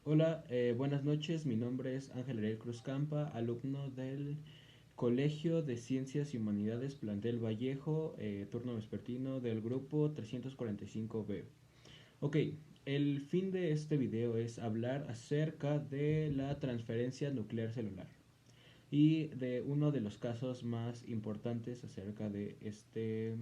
Hola, buenas noches. Mi nombre es Ángel Ariel Cruz Campa, alumno del Colegio de Ciencias y Humanidades Plantel Vallejo, turno vespertino del grupo 345B. Ok, el fin de este video es hablar acerca de la transferencia nuclear celular y de uno de los casos más importantes acerca de este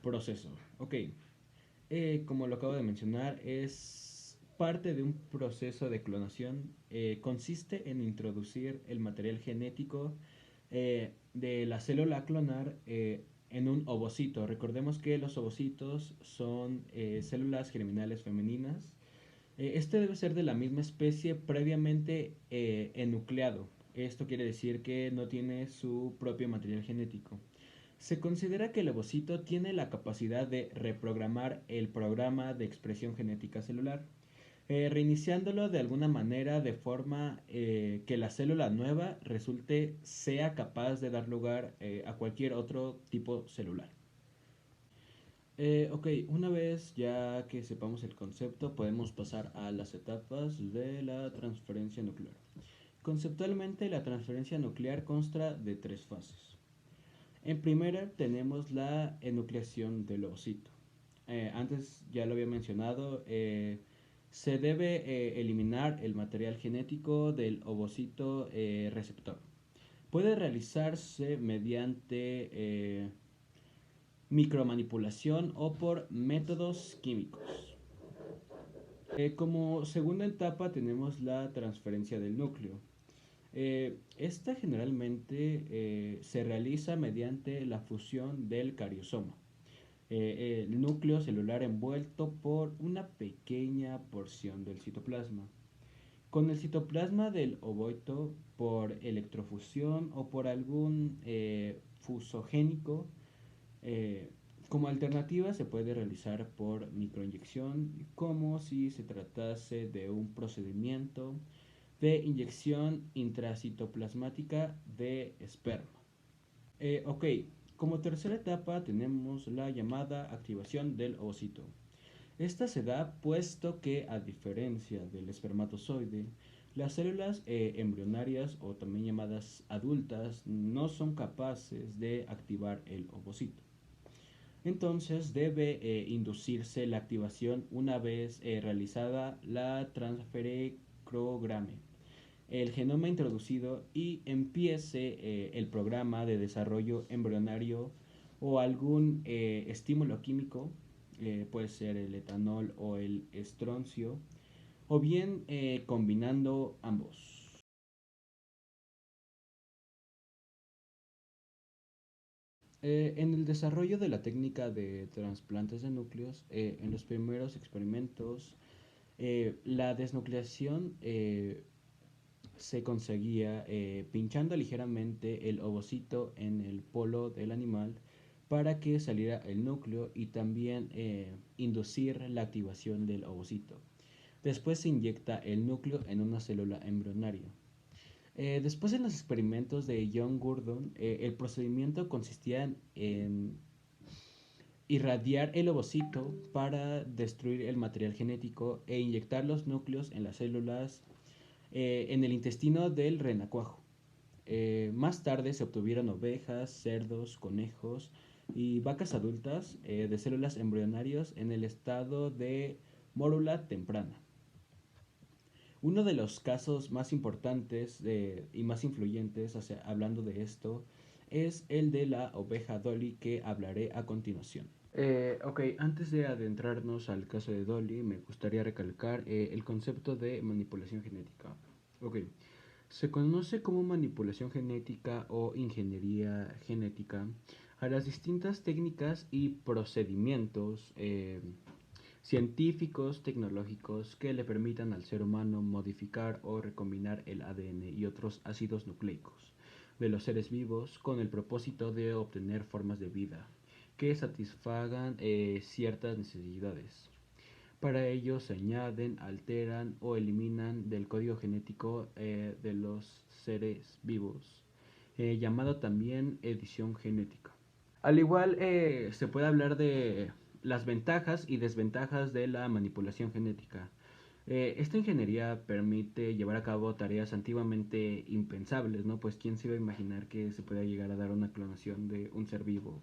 proceso. Ok, como lo acabo de mencionar, es parte de un proceso de clonación. Consiste en introducir el material genético de la célula a clonar en un ovocito. Recordemos que los ovocitos son células germinales femeninas. Este debe ser de la misma especie previamente enucleado. Esto quiere decir que no tiene su propio material genético. Se considera que el ovocito tiene la capacidad de reprogramar el programa de expresión genética celular, reiniciándolo de alguna manera de forma que la célula nueva sea capaz de dar lugar a cualquier otro tipo celular. Ok, una vez ya que sepamos el concepto, podemos pasar a las etapas de la transferencia nuclear. Conceptualmente, la transferencia nuclear consta de tres fases. En primera tenemos la enucleación del ovocito. Antes ya lo había mencionado, se debe eliminar el material genético del ovocito receptor. Puede realizarse mediante micromanipulación o por métodos químicos. Como segunda etapa tenemos la transferencia del núcleo. Esta generalmente se realiza mediante la fusión del cariosoma, el núcleo celular envuelto por una pequeña porción del citoplasma. Con el citoplasma del ovoide por electrofusión o por algún fusogénico, eh, como alternativa se puede realizar por microinyección, como si se tratase de un procedimiento de inyección intracitoplasmática de esperma. Ok, como tercera etapa tenemos la llamada activación del ovocito. Esta se da puesto que, a diferencia del espermatozoide, las células embrionarias o también llamadas adultas no son capaces de activar el ovocito. Entonces debe inducirse la activación una vez realizada la transferectograme, el genoma introducido y empiece el programa de desarrollo embrionario o algún estímulo químico, puede ser el etanol o el estroncio, o bien combinando ambos. En el desarrollo de la técnica de trasplantes de núcleos, en los primeros experimentos, la desnucleación se conseguía pinchando ligeramente el ovocito en el polo del animal para que saliera el núcleo y también inducir la activación del ovocito. Después se inyecta el núcleo en una célula embrionaria. Después en los experimentos de John Gurdon, el procedimiento consistía en irradiar el ovocito para destruir el material genético e inyectar los núcleos en las células en el intestino del renacuajo. Más tarde se obtuvieron ovejas, cerdos, conejos y vacas adultas de células embrionarias en el estado de mórula temprana. Uno de los casos más importantes y más influyentes, hablando de esto, es el de la oveja Dolly que hablaré a continuación. Ok, antes de adentrarnos al caso de Dolly, me gustaría recalcar el concepto de manipulación genética. Ok, se conoce como manipulación genética o ingeniería genética a las distintas técnicas y procedimientos científicos, tecnológicos que le permitan al ser humano modificar o recombinar el ADN y otros ácidos nucleicos de los seres vivos con el propósito de obtener formas de vida que satisfagan ciertas necesidades. Para ello se añaden, alteran o eliminan del código genético de los seres vivos, llamado también edición genética. Al igual, se puede hablar de las ventajas y desventajas de la manipulación genética. Esta ingeniería permite llevar a cabo tareas antiguamente impensables, ¿no? Pues quién se iba a imaginar que se podía llegar a dar una clonación de un ser vivo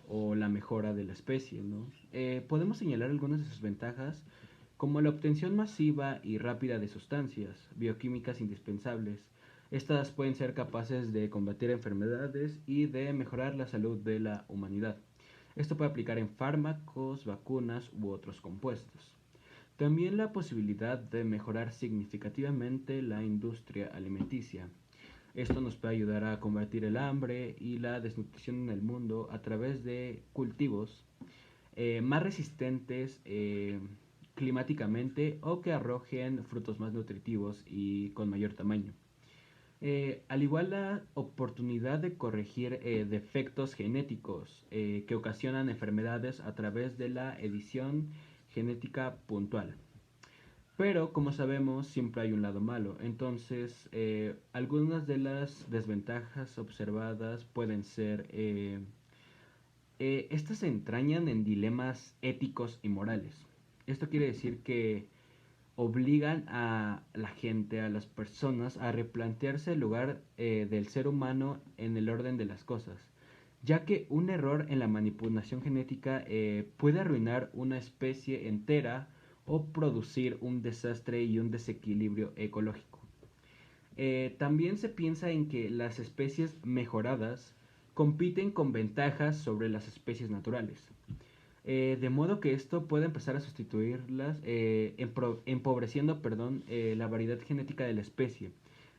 o la mejora de la especie, ¿no? Podemos señalar algunas de sus ventajas, como la obtención masiva y rápida de sustancias bioquímicas indispensables. Estas pueden ser capaces de combatir enfermedades y de mejorar la salud de la humanidad. Esto puede aplicar en fármacos, vacunas u otros compuestos. También la posibilidad de mejorar significativamente la industria alimenticia. Esto nos puede ayudar a combatir el hambre y la desnutrición en el mundo a través de cultivos más resistentes climáticamente o que arrojen frutos más nutritivos y con mayor tamaño. Al igual la oportunidad de corregir defectos genéticos que ocasionan enfermedades a través de la edición genética puntual. Pero como sabemos, siempre hay un lado malo. Entonces, algunas de las desventajas observadas pueden ser, estas se entrañan en dilemas éticos y morales. Esto quiere decir que obligan a la gente, a las personas, a replantearse el lugar del ser humano en el orden de las cosas, ya que un error en la manipulación genética puede arruinar una especie entera o producir un desastre y un desequilibrio ecológico. También se piensa en que las especies mejoradas compiten con ventajas sobre las especies naturales. De modo que esto puede empezar a sustituirlas, empobreciendo, perdón, la variedad genética de la especie,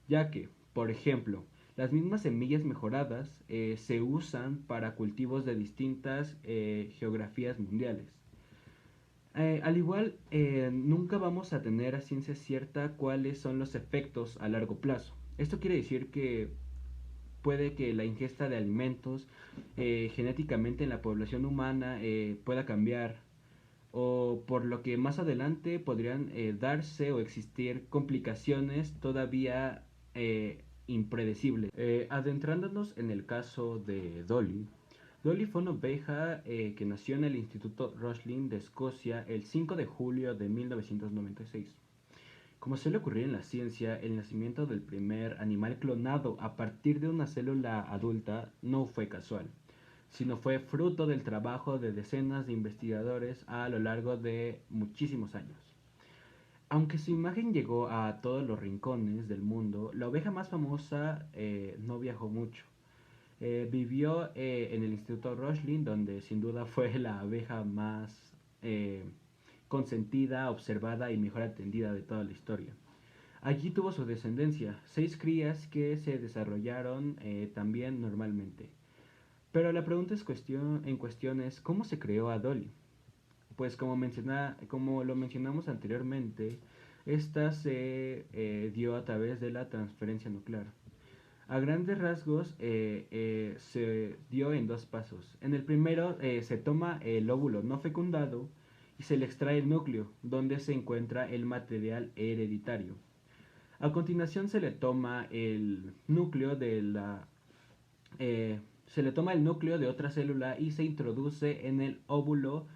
ya que, por ejemplo, las mismas semillas mejoradas se usan para cultivos de distintas geografías mundiales. Al igual, nunca vamos a tener a ciencia cierta cuáles son los efectos a largo plazo. Esto quiere decir que puede que la ingesta de alimentos genéticamente en la población humana pueda cambiar, o por lo que más adelante podrían darse o existir complicaciones todavía impredecibles. Adentrándonos en el caso de Dolly. Dolly fue una oveja que nació en el Instituto Roslin de Escocia el 5 de julio de 1996. Como suele ocurrir en la ciencia, el nacimiento del primer animal clonado a partir de una célula adulta no fue casual, sino fue fruto del trabajo de decenas de investigadores a lo largo de muchísimos años. Aunque su imagen llegó a todos los rincones del mundo, la oveja más famosa no viajó mucho. Vivió en el Instituto Roslin, donde sin duda fue la abeja más consentida, observada y mejor atendida de toda la historia. Allí tuvo su descendencia, 6 crías que se desarrollaron también normalmente. Pero la pregunta en cuestión es, ¿cómo se creó a Dolly? Pues como lo mencionamos anteriormente, esta se dio a través de la transferencia nuclear. A grandes rasgos se dio en 2 pasos. En el primero se toma el óvulo no fecundado y se le extrae el núcleo, donde se encuentra el material hereditario. A continuación eh, se le toma el núcleo de otra célula y se introduce en el óvulo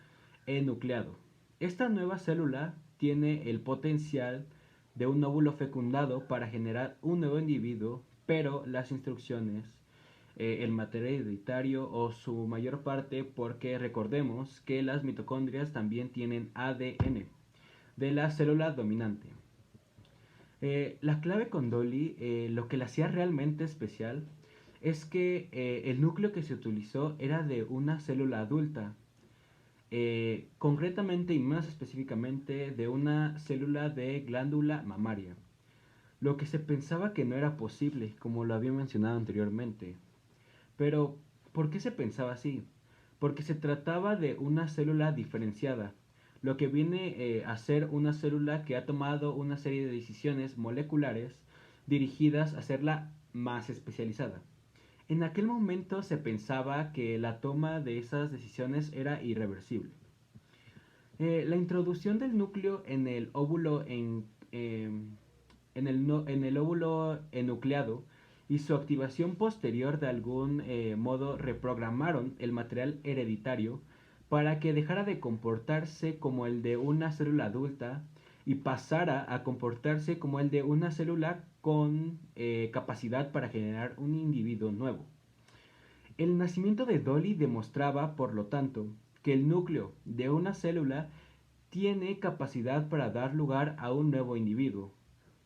enucleado. Esta nueva célula tiene el potencial de un óvulo fecundado para generar un nuevo individuo, pero las instrucciones, el material hereditario o su mayor parte, porque recordemos que las mitocondrias también tienen ADN de la célula dominante. La clave con Dolly, lo que la hacía realmente especial, es que el núcleo que se utilizó era de una célula adulta, concretamente y más específicamente de una célula de glándula mamaria, lo que se pensaba que no era posible, como lo había mencionado anteriormente. Pero, ¿por qué se pensaba así? Porque se trataba de una célula diferenciada, lo que viene a ser una célula que ha tomado una serie de decisiones moleculares dirigidas a hacerla más especializada. En aquel momento se pensaba que la toma de esas decisiones era irreversible. La introducción del núcleo en el óvulo en el óvulo enucleado y su activación posterior de algún modo reprogramaron el material hereditario para que dejara de comportarse como el de una célula adulta y pasara a comportarse como el de una célula con capacidad para generar un individuo nuevo. El nacimiento de Dolly demostraba, por lo tanto, que el núcleo de una célula tiene capacidad para dar lugar a un nuevo individuo,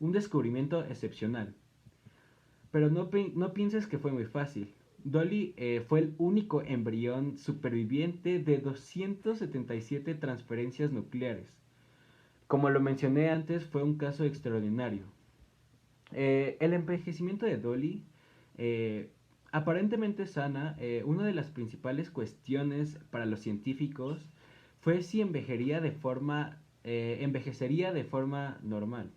un descubrimiento excepcional. Pero no pienses que fue muy fácil. Dolly fue el único embrión superviviente de 277 transferencias nucleares. Como lo mencioné antes, fue un caso extraordinario. El envejecimiento de Dolly, eh, aparentemente sana, una de las principales cuestiones para los científicos fue si envejecería de forma normal.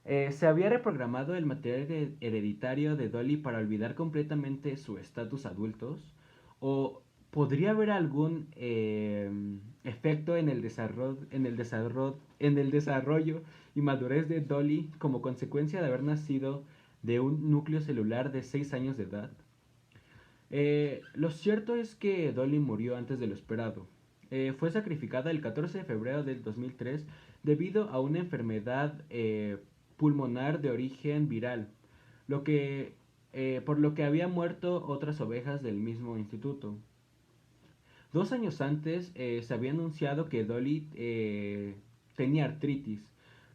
Se había reprogramado el material hereditario de Dolly para olvidar completamente su estatus adultos, o podría haber algún efecto en el desarrollo y madurez de Dolly como consecuencia de haber nacido de un núcleo celular de 6 años de edad. Lo cierto es que Dolly murió antes de lo esperado. Fue sacrificada el 14 de febrero del 2003 debido a una enfermedad pulmonar de origen viral, lo que, por lo que había muerto otras ovejas del mismo instituto. 2 años antes se había anunciado que Dolly tenía artritis,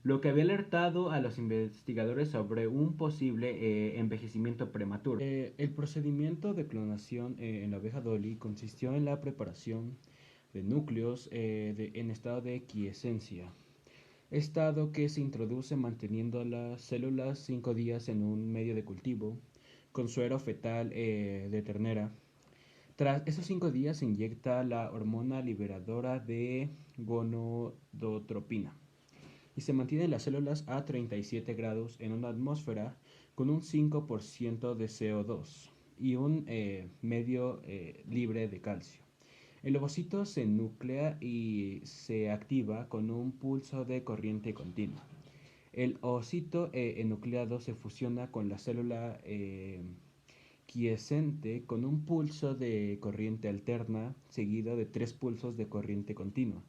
lo que había alertado a los investigadores sobre un posible envejecimiento prematuro. El procedimiento de clonación en la abeja Dolly consistió en la preparación de núcleos en estado de quiescencia, estado que se introduce manteniendo las células 5 días en un medio de cultivo con suero fetal de ternera. Tras esos 5 días se inyecta la hormona liberadora de gonadotropina y se mantienen las células a 37 grados en una atmósfera con un 5% de CO2 y un medio libre de calcio. El ovocito se nuclea y se activa con un pulso de corriente continua. El ovocito enucleado se fusiona con la célula quiescente con un pulso de corriente alterna seguido de 3 pulsos de corriente continua.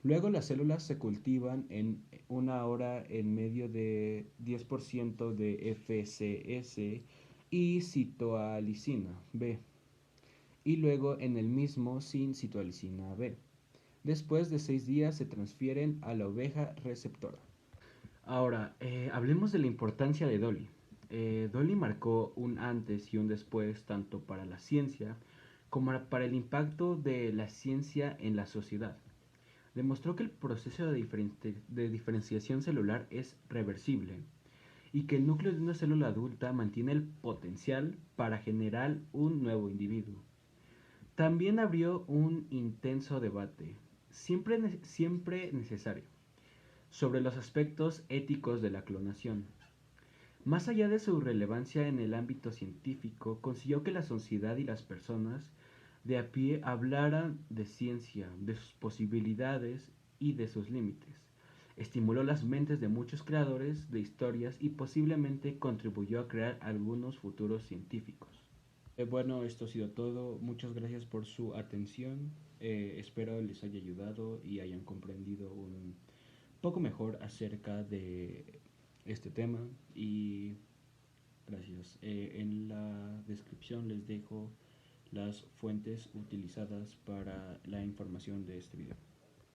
Luego las células se cultivan en 1 hora en medio de 10% de FCS y citoalicina B, y luego en el mismo sin citoalicina B. Después de 6 días se transfieren a la oveja receptora. Ahora, hablemos de la importancia de Dolly. Dolly marcó un antes y un después tanto para la ciencia como para el impacto de la ciencia en la sociedad. Demostró que el proceso de diferenciación celular es reversible y que el núcleo de una célula adulta mantiene el potencial para generar un nuevo individuo. También abrió un intenso debate, siempre necesario, sobre los aspectos éticos de la clonación. Más allá de su relevancia en el ámbito científico, consiguió que la sociedad y las personas de a pie hablaran de ciencia, de sus posibilidades y de sus límites. Estimuló las mentes de muchos creadores de historias y posiblemente contribuyó a crear algunos futuros científicos. Bueno, esto ha sido todo. Muchas gracias por su atención. Espero les haya ayudado y hayan comprendido un poco mejor acerca de este tema. Y gracias. En la descripción les dejo las fuentes utilizadas para la información de este video.